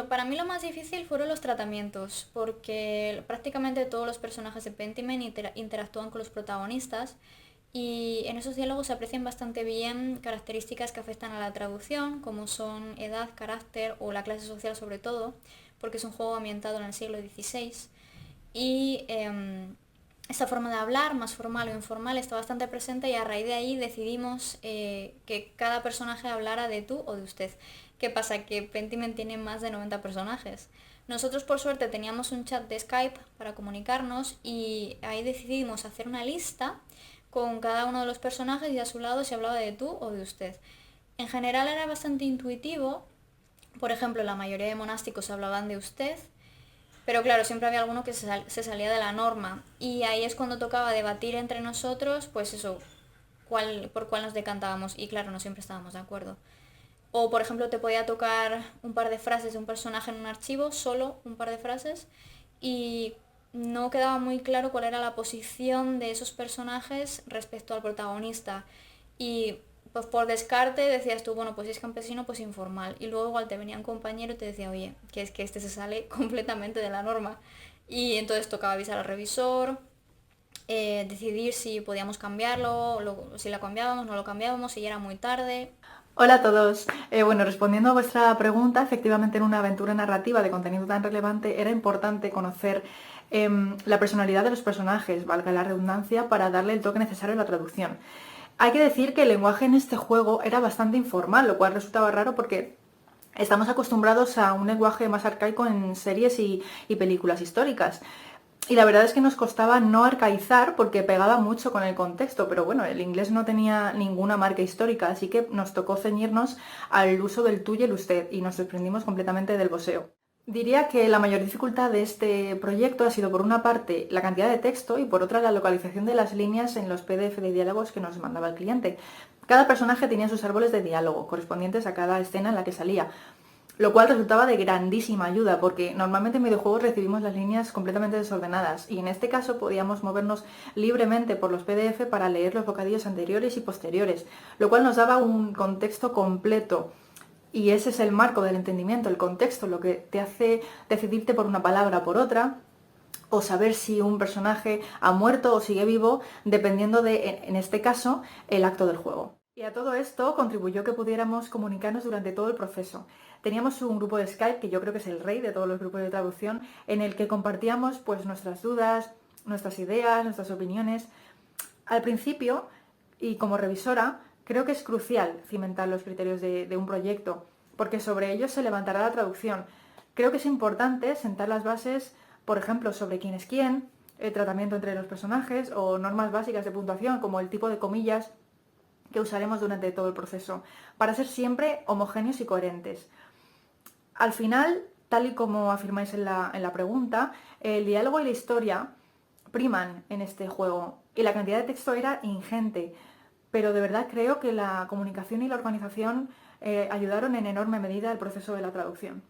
Para mí lo más difícil fueron los tratamientos, porque prácticamente todos los personajes de Pentiment interactúan con los protagonistas y en esos diálogos se aprecian bastante bien características que afectan a la traducción, como son edad, carácter o la clase social sobre todo, porque es un juego ambientado en el siglo XVI. Y esta forma de hablar, más formal o informal, está bastante presente y a raíz de ahí decidimos que cada personaje hablara de tú o de usted. ¿Qué pasa? Que Pentiment tiene más de 90 personajes. Nosotros por suerte teníamos un chat de Skype para comunicarnos y ahí decidimos hacer una lista con cada uno de los personajes y a su lado se hablaba de tú o de usted. En general era bastante intuitivo, por ejemplo la mayoría de monásticos hablaban de usted, pero claro, siempre había alguno que se salía de la norma y ahí es cuando tocaba debatir entre nosotros, pues eso, por cuál nos decantábamos y claro, no siempre estábamos de acuerdo. O por ejemplo te podía tocar un par de frases de un personaje en un archivo, solo un par de frases, y no quedaba muy claro cuál era la posición de esos personajes respecto al protagonista. Y pues por descarte decías tú, bueno, pues si es campesino, pues informal. Y luego igual te venía un compañero y te decía, oye, que es que este se sale completamente de la norma. Y entonces tocaba avisar al revisor, decidir si podíamos cambiarlo, si la cambiábamos, no lo cambiábamos, si ya era muy tarde. Hola a todos. Bueno, respondiendo a vuestra pregunta, efectivamente en una aventura narrativa de contenido tan relevante era importante conocer la personalidad de los personajes, valga la redundancia, para darle el toque necesario a la traducción. Hay que decir que el lenguaje en este juego era bastante informal, lo cual resultaba raro porque estamos acostumbrados a un lenguaje más arcaico en series y películas históricas. Y la verdad es que nos costaba no arcaizar porque pegaba mucho con el contexto, pero bueno, el inglés no tenía ninguna marca histórica, así que nos tocó ceñirnos al uso del tú y el usted y nos desprendimos completamente del voseo. Diría que la mayor dificultad de este proyecto ha sido por una parte la cantidad de texto y por otra la localización de las líneas en los PDF de diálogos que nos mandaba el cliente. Cada personaje tenía sus árboles de diálogo correspondientes a cada escena en la que salía, lo cual resultaba de grandísima ayuda porque normalmente en videojuegos recibimos las líneas completamente desordenadas y en este caso podíamos movernos libremente por los PDF para leer los bocadillos anteriores y posteriores, lo cual nos daba un contexto completo. Y ese es el marco del entendimiento, el contexto, lo que te hace decidirte por una palabra o por otra, o saber si un personaje ha muerto o sigue vivo, dependiendo de, en este caso, el acto del juego. Y a todo esto contribuyó que pudiéramos comunicarnos durante todo el proceso. Teníamos un grupo de Skype, que yo creo que es el rey de todos los grupos de traducción, en el que compartíamos pues, nuestras dudas, nuestras ideas, nuestras opiniones. Al principio, y como revisora, creo que es crucial cimentar los criterios de un proyecto, porque sobre ellos se levantará la traducción. Creo que es importante sentar las bases, por ejemplo, sobre quién es quién, el tratamiento entre los personajes o normas básicas de puntuación, como el tipo de comillas que usaremos durante todo el proceso, para ser siempre homogéneos y coherentes. Al final, tal y como afirmáis en la pregunta, el diálogo y la historia priman en este juego y la cantidad de texto era ingente, pero de verdad creo que la comunicación y la organización ayudaron en enorme medida al proceso de la traducción.